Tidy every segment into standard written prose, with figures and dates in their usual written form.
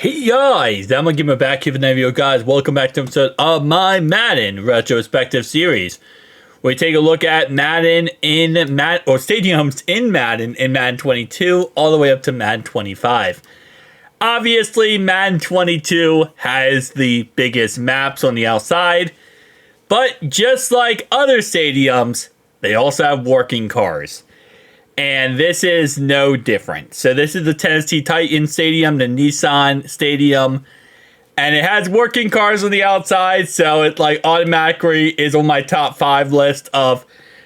Hey guys, I'm gonna give my back here for the video, guys. Welcome back to an episode of my Madden retrospective series. We take a look at Madden in Madden, or stadiums in Madden 22, all the way up to Madden 25. Obviously, Madden 22 has the biggest maps on the outside, but just like other stadiums, they also have working cars. And this is no different. So this is the Tennessee Titans Stadium, the Nissan Stadium. And it has working cars on the outside, so it like automatically is on my top 5 list of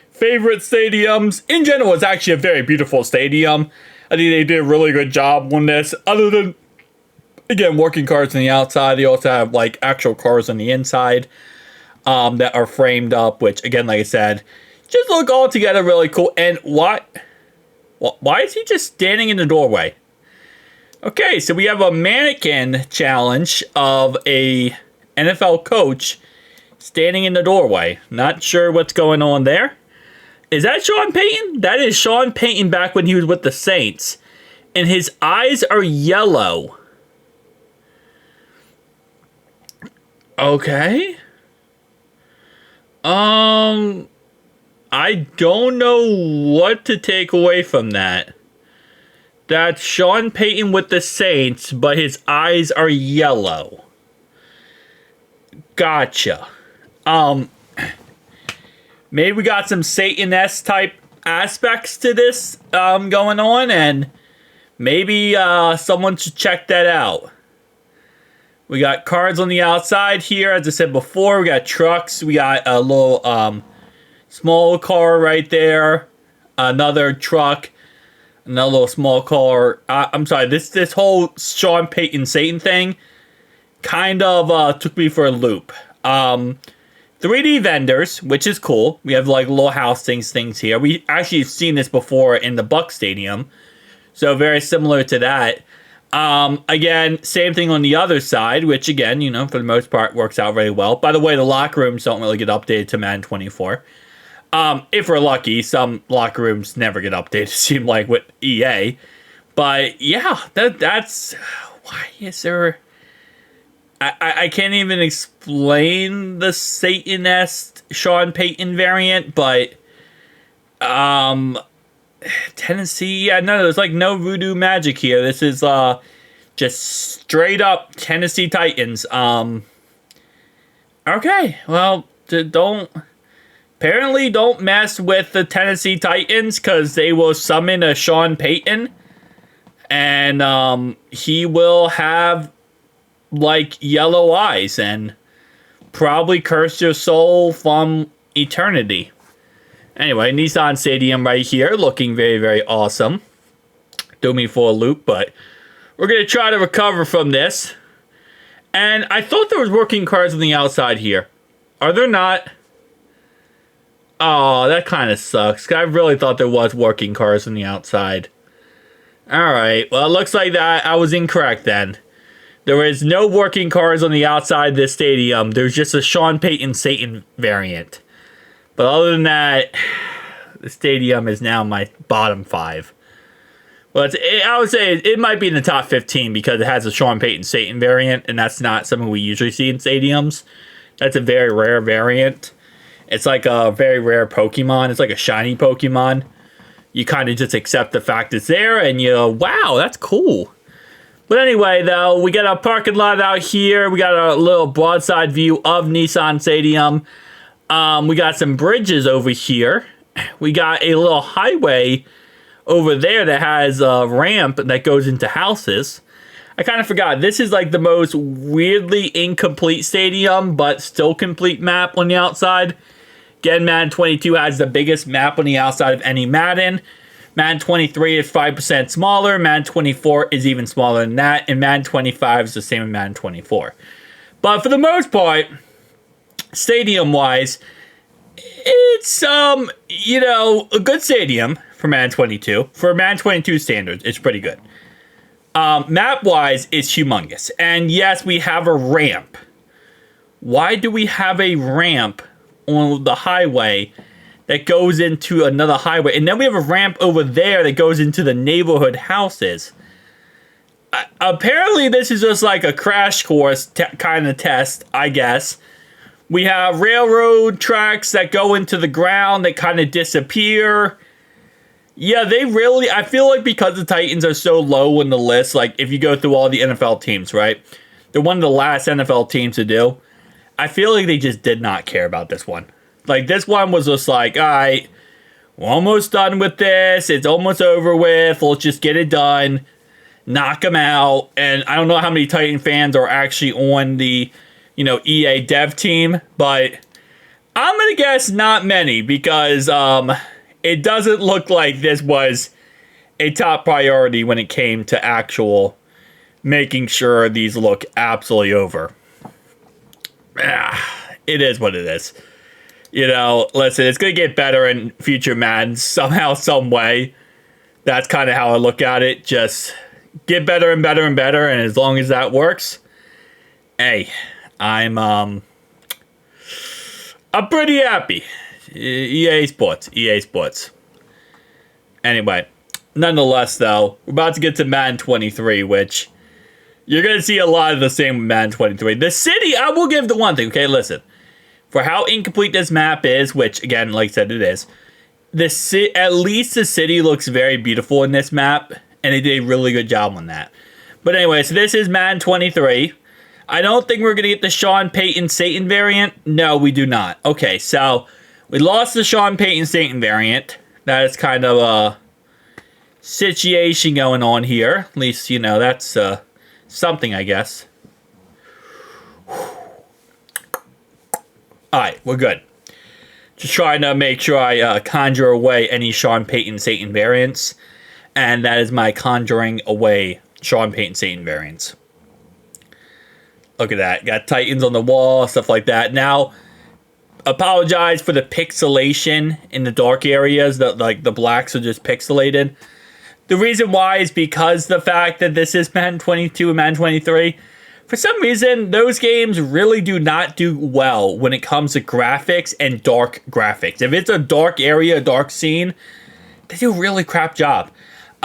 favorite stadiums. In general, it's actually a very beautiful stadium. I think they did a really good job on this. Other than, again, working cars on the outside, they also have like actual cars on the inside that are framed up, which again, like I said, just look all together really cool. And why is he just standing in the doorway? Okay, so we have a mannequin challenge of a NFL coach standing in the doorway. Not sure what's going on there. Is that Sean Payton? That is Sean Payton back when he was with the Saints. And his eyes are yellow. Okay. I don't know what to take away from that. That's Sean Payton with the Saints, but his eyes are yellow. Gotcha. Maybe we got some Satan-esque type aspects to this going on, and maybe someone should check that out. We got cars on the outside here, as I said before. We got trucks. We got a little small car right there, another truck, another little small car. I'm sorry, this whole Sean Payton Satan thing kind of took me for a loop. 3D vendors, which is cool. We have like little house things here. We actually have seen this before in the Buck Stadium, so very similar to that. Again, same thing on the other side, which again, you know, for the most part works out very well. By the way, the locker rooms don't really get updated to Madden 24. If we're lucky, some locker rooms never get updated, it seems like, with EA. But yeah, that's why is there... I can't even explain the Satan-esque Sean Payton variant, but Tennessee, yeah, no, there's like no voodoo magic here. This is just straight up Tennessee Titans. Okay, well, apparently don't mess with the Tennessee Titans, because they will summon a Sean Payton, and he will have like yellow eyes and probably curse your soul from eternity. Anyway, Nissan Stadium right here, looking very, very awesome. Threw me for a loop, but we're going to try to recover from this. And I thought there was working cars on the outside here. Are there not? Oh, that kind of sucks. I really thought there was working cars on the outside. Alright, well, it looks like that I was incorrect then. There is no working cars on the outside of this stadium. There's just a Sean Payton Satan variant. But other than that, the stadium is now my bottom 5. Well, I would say it might be in the top 15 because it has a Sean Payton Satan variant, and that's not something we usually see in stadiums. That's a very rare variant. It's like a very rare Pokemon. It's like a shiny Pokemon. You kind of just accept the fact it's there, and you go, wow, that's cool. But anyway, though, we got a parking lot out here. We got a little broadside view of Nissan Stadium. We got some bridges over here. We got a little highway over there that has a ramp that goes into houses. I kind of forgot. This is like the most weirdly incomplete stadium, but still complete map on the outside. Again, Madden 22 has the biggest map on the outside of any Madden. Madden 23 is 5% smaller. Madden 24 is even smaller than that. And Madden 25 is the same as Madden 24. But for the most part, stadium-wise, it's, you know, a good stadium for Madden 22. For Madden 22 standards, it's pretty good. Map-wise, it's humongous. And yes, we have a ramp. Why do we have a ramp on the highway that goes into another highway? And then we have a ramp over there that goes into the neighborhood houses. apparently this is just like a crash course kind of test, I guess. We have railroad tracks that go into the ground that kind of disappear. Yeah, I feel like because the Titans are so low in the list, like if you go through all the NFL teams, right? They're one of the last NFL teams to do. I feel like they just did not care about this one. Like, this one was just like, all right, we're almost done with this. It's almost over with. Let's just get it done. Knock them out. And I don't know how many Titan fans are actually on the, EA dev team, but I'm going to guess not many because it doesn't look like this was a top priority when it came to actual making sure these look absolutely over. It is what it is. Listen, it's going to get better in future Maddens somehow, some way. That's kind of how I look at it. Just get better and better and better, and as long as that works, hey, I'm pretty happy. EA Sports. Anyway, nonetheless, though, we're about to get to Madden 23, which you're going to see a lot of the same with Madden 23. The city, I will give the one thing, okay, listen. For how incomplete this map is, which, again, like I said, it is, at least the city looks very beautiful in this map, and they did a really good job on that. But anyway, so this is Madden 23. I don't think we're going to get the Sean Payton Satan variant. No, we do not. Okay, so we lost the Sean Payton Satan variant. That is kind of a situation going on here. At least, that's something, I guess. Alright, we're good. Just trying to make sure I conjure away any Sean Payton Satan variants. And that is my conjuring away Sean Payton Satan variants. Look at that. Got Titans on the wall, stuff like that. Now, apologize for the pixelation in the dark areas. The blacks are just pixelated. The reason why is because the fact that this is Madden 22 and Madden 23. For some reason, those games really do not do well when it comes to graphics and dark graphics. If it's a dark area, a dark scene, they do a really crap job.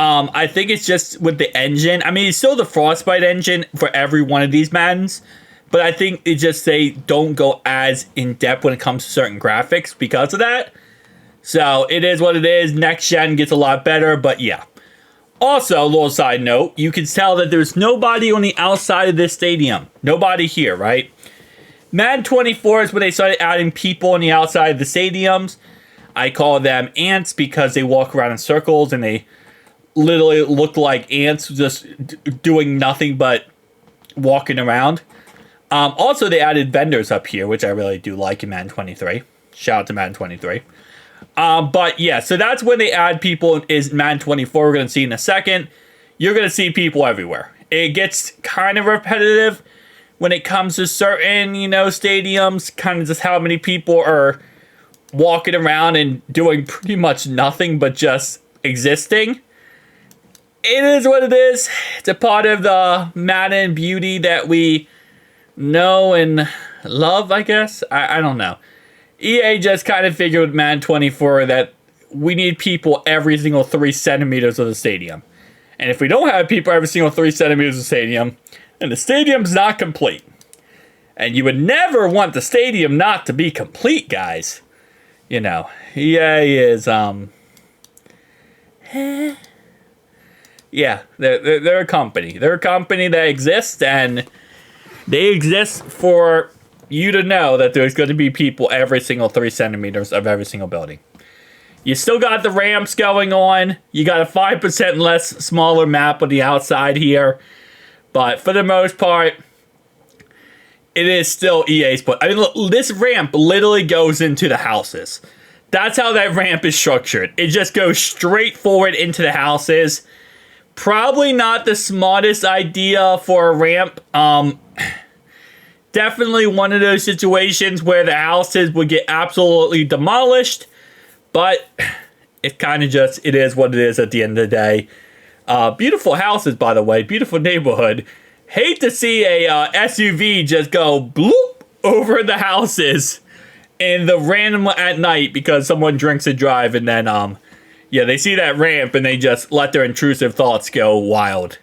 I think it's just with the engine. I mean, it's still the Frostbite engine for every one of these Maddens, but I think it just they don't go as in-depth when it comes to certain graphics because of that. So, it is what it is. Next gen gets a lot better, but yeah. Also, a little side note, you can tell that there's nobody on the outside of this stadium. Nobody here, right? Madden 24 is when they started adding people on the outside of the stadiums. I call them ants because they walk around in circles and they literally look like ants just doing nothing but walking around. Also, they added vendors up here, which I really do like in Madden 23. Shout out to Madden 23. But yeah, so that's when they add people is Madden 24. We're going to see in a second. You're going to see people everywhere. It gets kind of repetitive when it comes to certain, stadiums, kind of just how many people are walking around and doing pretty much nothing but just existing. It is what it is. It's a part of the Madden beauty that we know and love, I guess. I don't know. EA just kind of figured with Madden 24 that we need people every single 3 centimeters of the stadium. And if we don't have people every single 3 centimeters of the stadium, then the stadium's not complete. And you would never want the stadium not to be complete, guys. EA is, yeah, they're a company. They're a company that exists, and they exist for you to know that there's going to be people every single 3 centimeters of every single building. You still got the ramps going on. You got a 5% less smaller map on the outside here. But for the most part, it is still EA Sports. I mean, look, this ramp literally goes into the houses. That's how that ramp is structured. It just goes straight forward into the houses. Probably not the smartest idea for a ramp. Definitely one of those situations where the houses would get absolutely demolished. But it kind of just, it is what it is at the end of the day. Beautiful houses, by the way. Beautiful neighborhood. Hate to see a SUV just go bloop over the houses in the random at night because someone drinks and drive and then, yeah, they see that ramp and they just let their intrusive thoughts go wild.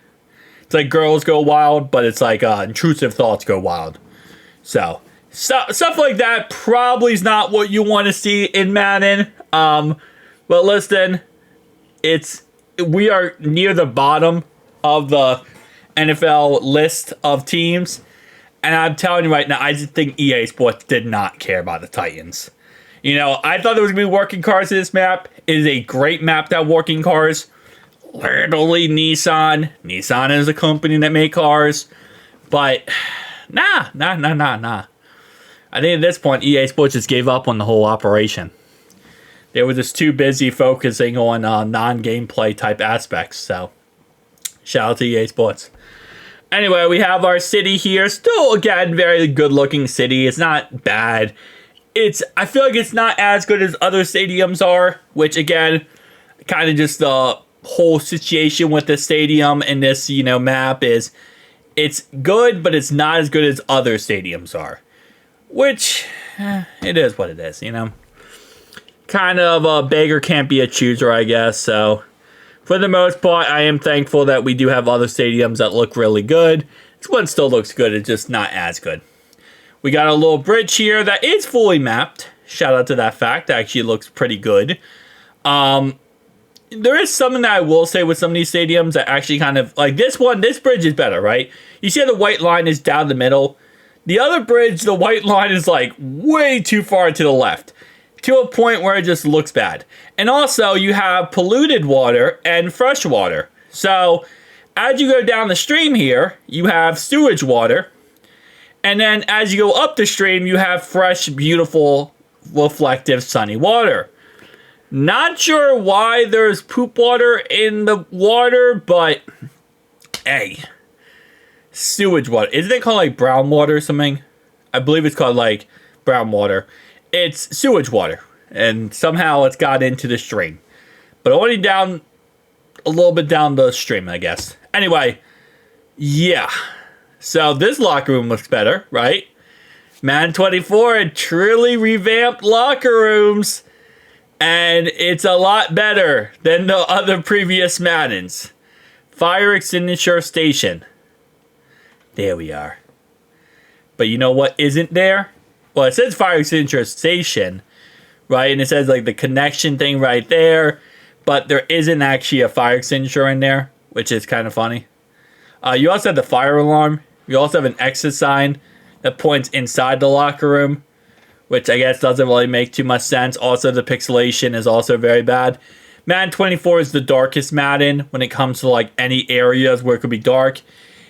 It's like Girls Go Wild, but it's like Intrusive Thoughts Go Wild. So stuff like that probably is not what you want to see in Madden. But listen, we are near the bottom of the NFL list of teams. And I'm telling you right now, I just think EA Sports did not care about the Titans. You know, I thought there was going to be working cars in this map. It is a great map to have working cars. Literally Nissan. Nissan is a company that make cars. But, nah. I think at this point, EA Sports just gave up on the whole operation. They were just too busy focusing on non-gameplay type aspects. So, shout out to EA Sports. Anyway, we have our city here. Still, again, very good-looking city. It's not bad. I feel like it's not as good as other stadiums are, which, again, kind of just the whole situation with the stadium and this, map is it's good, but it's not as good as other stadiums are. Which, it is what it is, Kind of a beggar can't be a chooser, I guess, so... For the most part, I am thankful that we do have other stadiums that look really good. This one still looks good, it's just not as good. We got a little bridge here that is fully mapped. Shout out to that fact, it actually looks pretty good. There is something that I will say with some of these stadiums that actually kind of, like this bridge is better, right? You see how the white line is down the middle? The other bridge, the white line is like way too far to the left. To a point where it just looks bad. And also, you have polluted water and fresh water. So, as you go down the stream here, you have sewage water. And then as you go up the stream, you have fresh, beautiful, reflective, sunny water. Not sure why there's poop water in the water, but hey, sewage water. Isn't it called like brown water or something? I believe it's called like brown water. It's sewage water, and somehow it's got into the stream. But only down a little bit down the stream, I guess. Anyway, yeah. So this locker room looks better, right? Madden 24 had truly revamped locker rooms, and it's a lot better than the other previous Maddens. Fire extinguisher station. There we are. But you know what isn't there? Well, it says fire extinguisher station, right? And it says like the connection thing right there. But there isn't actually a fire extinguisher in there, which is kind of funny. You also have the fire alarm. You also have an exit sign that points inside the locker room, which I guess doesn't really make too much sense. Also, the pixelation is also very bad. Madden 24 is the darkest Madden when it comes to like any areas where it could be dark.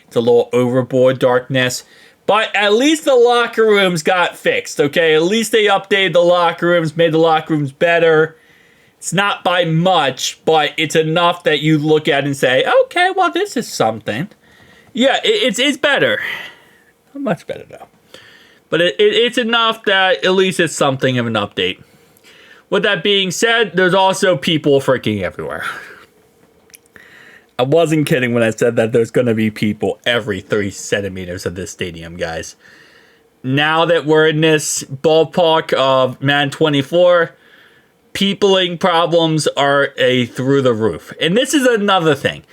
It's a little overboard darkness. But at least the locker rooms got fixed, okay? At least they updated the locker rooms, made the locker rooms better. It's not by much, but it's enough that you look at and say, okay, well, this is something. Yeah, it's better. Not much better, though. But it's enough that at least it's something of an update. With that being said, there's also people freaking everywhere. I wasn't kidding when I said that there's going to be people every 3 centimeters of this stadium, guys. Now that we're in this ballpark of Madden 24, peopling problems are through the roof. And this is another thing.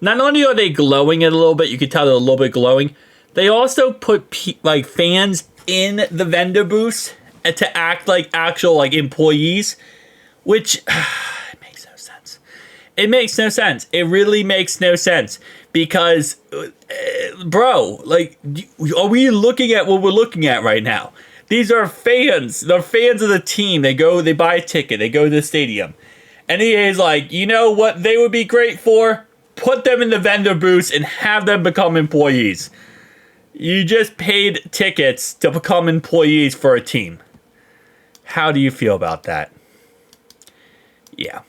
Not only are they glowing it a little bit, you can tell they're a little bit glowing, they also put fans in the vendor booths to act like actual employees, which... It makes no sense. It really makes no sense. Because, bro, are we looking at what we're looking at right now? These are fans. They're fans of the team. They buy a ticket. They go to the stadium. And EA is like, you know what they would be great for? Put them in the vendor booths and have them become employees. You just paid tickets to become employees for a team. How do you feel about that? Yeah.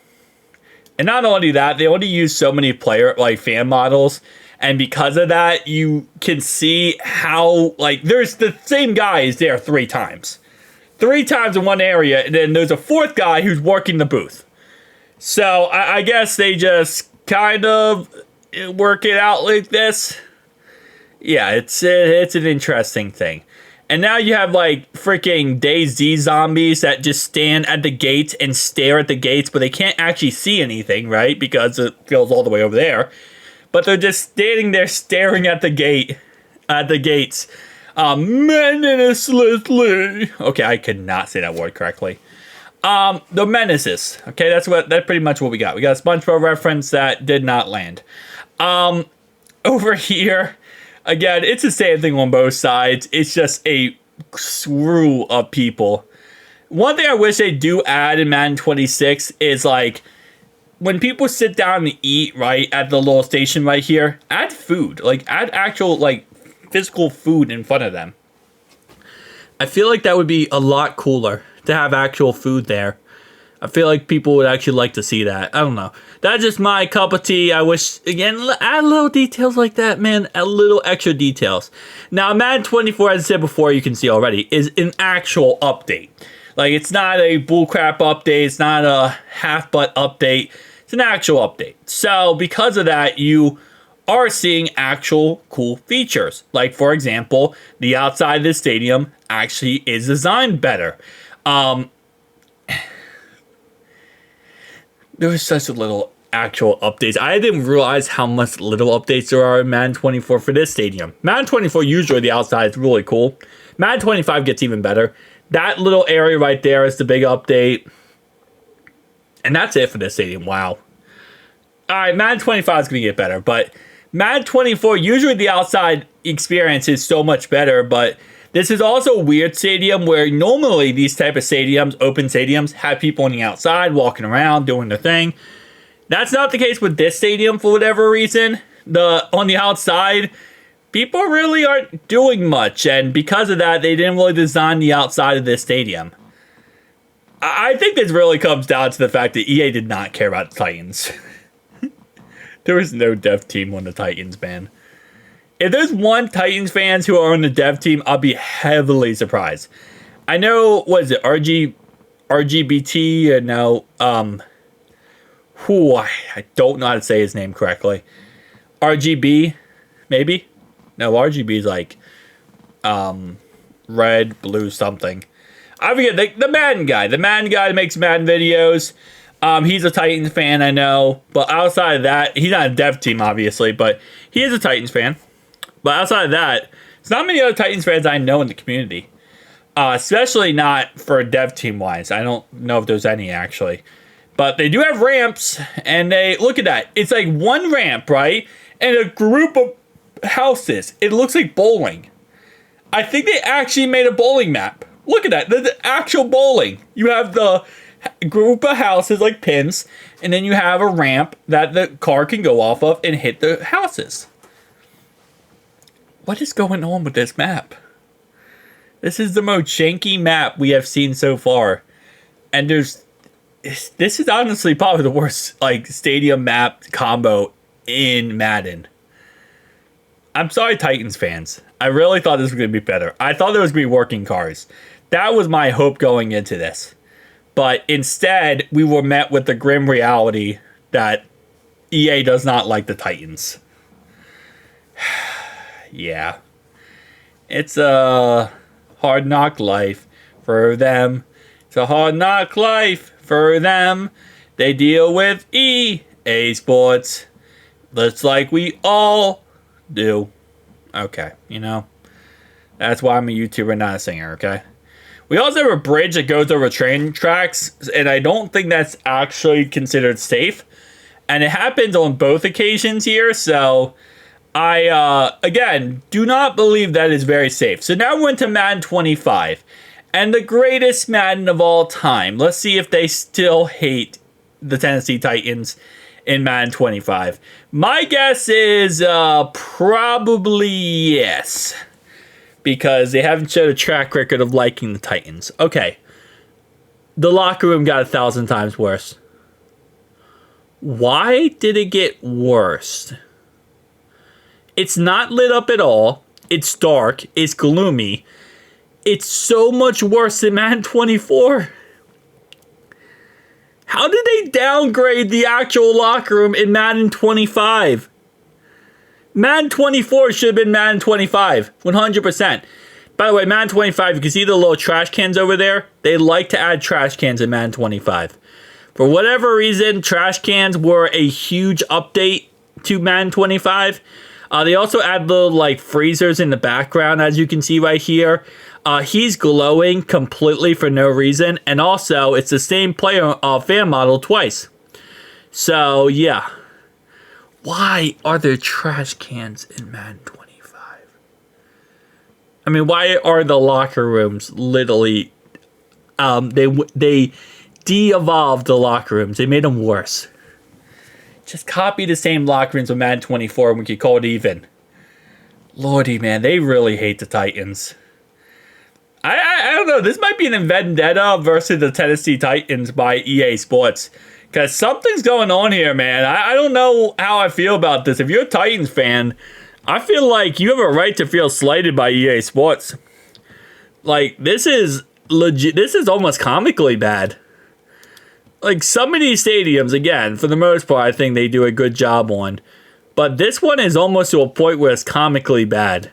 And not only that, they only use so many fan models. And because of that, you can see how, there's the same guy is there 3 times. 3 times in one area, and then there's a 4th guy who's working the booth. So, I guess they just kind of work it out like this. Yeah, it's an interesting thing. And now you have freaking DayZ zombies that just stand at the gates and stare at the gates, but they can't actually see anything, right? Because it goes all the way over there. but they're just standing there staring at the gates. Menacingly. Okay, I could not say that word correctly. The menaces. Okay, that's pretty much what we got. We got a SpongeBob reference that did not land. Over here, again, it's the same thing on both sides. It's just a slew of people. One thing I wish they do add in Madden 26 is like when people sit down to eat, right, at the little station right here, add food. Like add actual like physical food in front of them. I feel like that would be a lot cooler to have actual food there. I feel like people would actually like to see that. I don't know. That's just my cup of tea. I wish, again, add little details like that, man. Add little extra details. Now, Madden 24, as I said before, you can see already, is an actual update. Like, it's not a bullcrap update. It's not a half-butt update. It's an actual update. So, because of that, you are seeing actual cool features. Like, for example, the outside of the stadium actually is designed better. There was such a little actual updates. I didn't realize how much little updates there are in Madden 24 for this stadium. Madden 24, usually the outside is really cool. Madden 25 gets even better. That little area right there is the big update. And that's it for this stadium. Wow. Alright, Madden 25 is going to get better. But Madden 24, usually the outside experience is so much better. But this is also a weird stadium where normally these type of stadiums, open stadiums, have people on the outside walking around doing their thing. That's not the case with this stadium for whatever reason. On the outside, people really aren't doing much, and because of that, they didn't really design the outside of this stadium. I think this really comes down to the fact that EA did not care about the Titans. There was no dev team on the Titans, man. If there's one Titans fans who are on the dev team, I'll be heavily surprised. I know, what is it, RGBT, and now, I don't know how to say his name correctly. RGB, maybe? No, RGB is like, red, blue, something. I forget, the Madden guy. The Madden guy that makes Madden videos. He's a Titans fan, I know. But outside of that, he's not a dev team, obviously, but he is a Titans fan. But outside of that, there's not many other Titans fans I know in the community. Especially not for dev team-wise. I don't know if there's any, actually. But they do have ramps, and look at that. It's like one ramp, right? And a group of houses. It looks like bowling. I think they actually made a bowling map. Look at that. The actual bowling. You have the group of houses like pins, and then you have a ramp that the car can go off of and hit the houses. What is going on with this map? This is the most janky map we have seen so far. And this is honestly probably the worst like stadium map combo in Madden. I'm sorry, Titans fans. I really thought this was going to be better. I thought there was going to be working cars. That was my hope going into this. But instead, we were met with the grim reality that EA does not like the Titans. Yeah. It's a hard knock life for them. It's a hard knock life for them. They deal with EA Sports. Looks like we all do. Okay, you know. That's why I'm a YouTuber, not a singer, okay? We also have a bridge that goes over train tracks, and I don't think that's actually considered safe. And it happens on both occasions here, so I, again, do not believe that is very safe. So now we're into Madden 25, and the greatest Madden of all time. Let's see if they still hate the Tennessee Titans in Madden 25. My guess is probably yes, because they haven't showed a track record of liking the Titans. Okay, the locker room got 1,000 times worse. Why did it get worse? It's not lit up at all. It's dark. It's gloomy. It's so much worse than Madden 24. How did they downgrade the actual locker room in Madden 25? Madden 24 should have been Madden 25, 100%. By the way, Madden 25, you can see the little trash cans over there. They like to add trash cans in Madden 25. For whatever reason, trash cans were a huge update to Madden 25. They also add little like freezers in the background, as you can see right here. He's glowing completely for no reason, and also it's the same player fan model twice. So yeah, why are there trash cans in Madden 25? I mean, why are the locker rooms literally? They de-evolved the locker rooms. They made them worse. Just copy the same locker rooms with Madden 24 and we could call it even. Lordy, man, they really hate the Titans. I don't know. This might be an vendetta versus the Tennessee Titans by EA Sports. Because something's going on here, man. I don't know how I feel about this. If you're a Titans fan, I feel like you have a right to feel slighted by EA Sports. Like, this is legit. This is almost comically bad. Like, some of these stadiums, again, for the most part, I think they do a good job on. But this one is almost to a point where it's comically bad.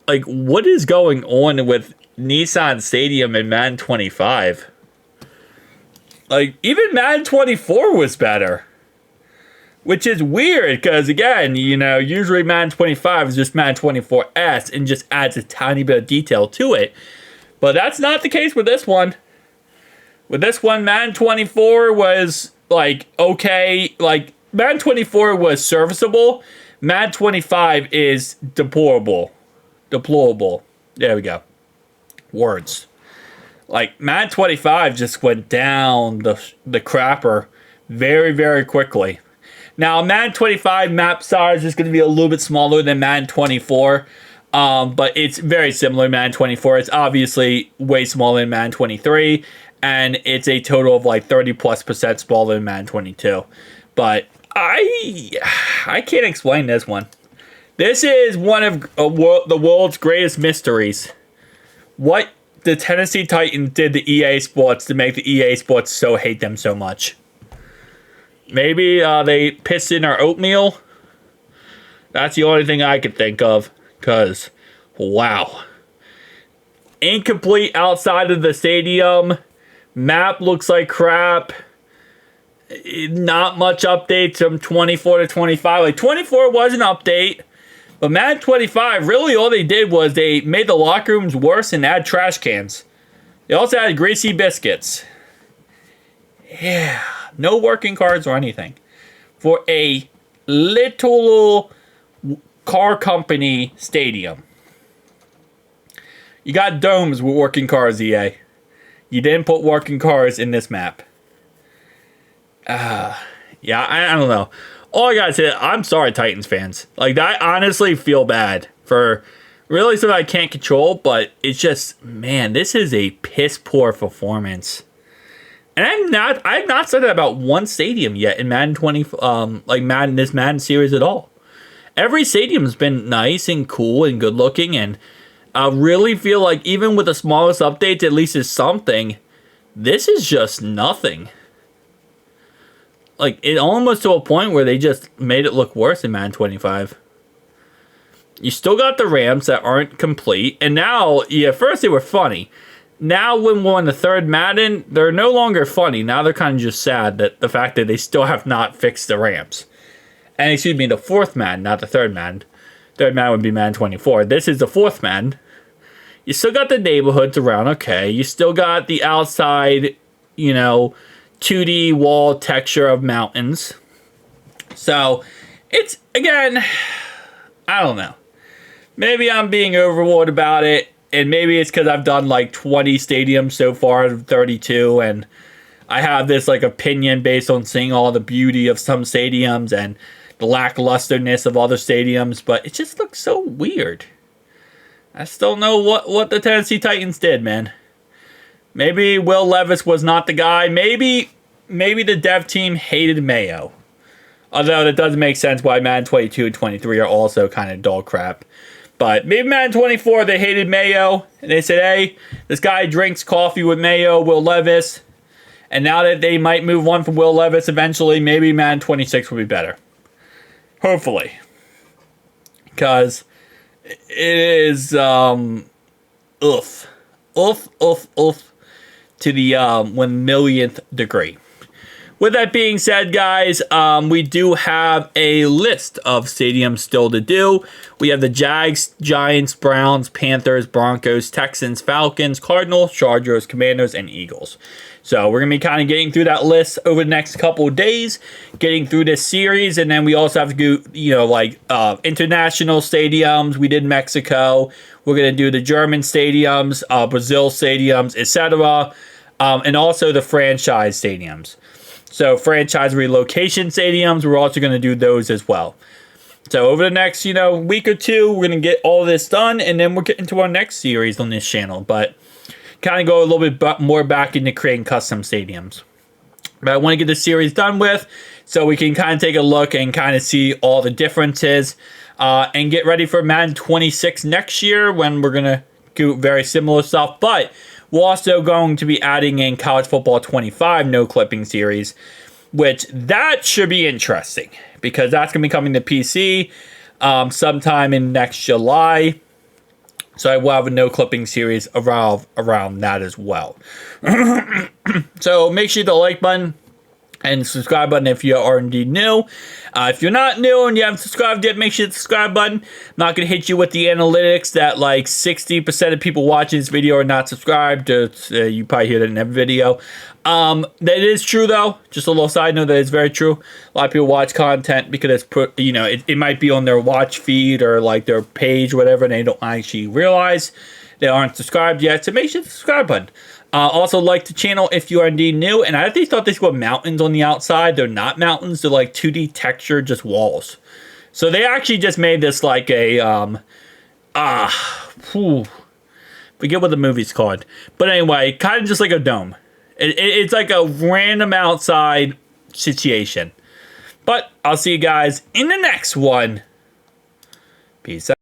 Like, what is going on with Nissan Stadium in Madden 25? Like, even Madden 24 was better. Which is weird, because, again, you know, usually Madden 25 is just Madden 24S and just adds a tiny bit of detail to it. But that's not the case with this one. With this one, Madden 24 was, like, okay. Like, Madden 24 was serviceable. Madden 25 is deplorable. Deplorable. There we go. Words. Like, Madden 25 just went down the crapper very, very quickly. Now, Madden 25 map size is going to be a little bit smaller than Madden 24. But it's very similar to Madden 24. It's obviously way smaller than Madden 23. And it's a total of like 30+% smaller than Madden 22. But I can't explain this one. This is one of the world's greatest mysteries. What the Tennessee Titans did to EA Sports to make the EA Sports so hate them so much. Maybe they pissed in our oatmeal. That's the only thing I could think of. Because, wow. Incomplete outside of the stadium. Map looks like crap. Not much updates from 24 to 25. Like, 24 was an update. But Madden 25, really all they did was they made the locker rooms worse and add trash cans. They also had greasy biscuits. Yeah. No working cars or anything. For a little car company stadium. You got domes with working cars, EA. You didn't put working cars in this map. Yeah, I don't know. All I gotta say, I'm sorry, Titans fans. Like, I honestly feel bad for really something I can't control, but it's just, man, this is a piss poor performance. And I've not said that about one stadium yet in Madden 20, this Madden series at all. Every stadium's been nice and cool and good looking, and I really feel like even with the smallest updates, at least it's something. This is just nothing. Like, it almost to a point where they just made it look worse in Madden 25. You still got the ramps that aren't complete, and now, yeah, first they were funny. Now, when we're on the third Madden, they're no longer funny. Now they're kind of just sad that the fact that they still have not fixed the ramps. And excuse me, the fourth Madden, not the third Madden. Third Madden would be Madden 24. This is the fourth Madden. You still got the neighborhoods around, okay. You still got the outside, 2D wall texture of mountains. So, it's, again, I don't know. Maybe I'm being overboard about it. And maybe it's because I've done like 20 stadiums so far out of 32. And I have this like opinion based on seeing all the beauty of some stadiums and the lacklusterness of other stadiums. But it just looks so weird. I still know what the Tennessee Titans did, man. Maybe Will Levis was not the guy. Maybe the dev team hated Mayo. Although that doesn't make sense why Madden 22 and 23 are also kind of dog crap. But maybe Madden 24, they hated Mayo. And they said, hey, this guy drinks coffee with Mayo, Will Levis. And now that they might move on from Will Levis eventually, maybe Madden 26 will be better. Hopefully. Because it is, oof to the 1 millionth degree. with that being said, guys, we do have a list of stadiums still to do. We have the Jags, Giants, Browns, Panthers, Broncos, Texans, Falcons, Cardinals, Chargers, Commanders, and Eagles. So we're going to be kind of getting through that list over the next couple of days, getting through this series, and then we also have to do, international stadiums. We did Mexico. We're going to do the German stadiums, Brazil stadiums, etc., and also the franchise stadiums. So franchise relocation stadiums, we're also going to do those as well. So over the next, week or two, we're going to get all this done, and then we're getting to our next series on this channel. But kind of go a little bit more back into creating custom stadiums. But I want to get this series done with, so we can kind of take a look and kind of see all the differences, and get ready for Madden 26 next year, when we're going to do very similar stuff. But we're also going to be adding in College Football 25 no clipping series, which that should be interesting, because that's going to be coming to PC sometime in next July. So I will have a no clipping series around that as well. So make sure you hit the like button and subscribe button if you are indeed new. If you're not new and you haven't subscribed yet, make sure you hit the subscribe button. I'm not going to hit you with the analytics that like 60% of people watching this video are not subscribed. You probably hear that in every video. That is true, though. Just a little side note, that is very true. A lot of people watch content because it's it might be on their watch feed or like their page or whatever, and they don't actually realize they aren't subscribed yet. So make sure you hit the subscribe button. Also, like the channel if you are indeed new. And I actually thought these were mountains on the outside. They're not mountains. They're like 2D textured, just walls. So they actually just made this like a, forget what the movie's called. But anyway, kind of just like a dome. It's like a random outside situation. But I'll see you guys in the next one. Peace out.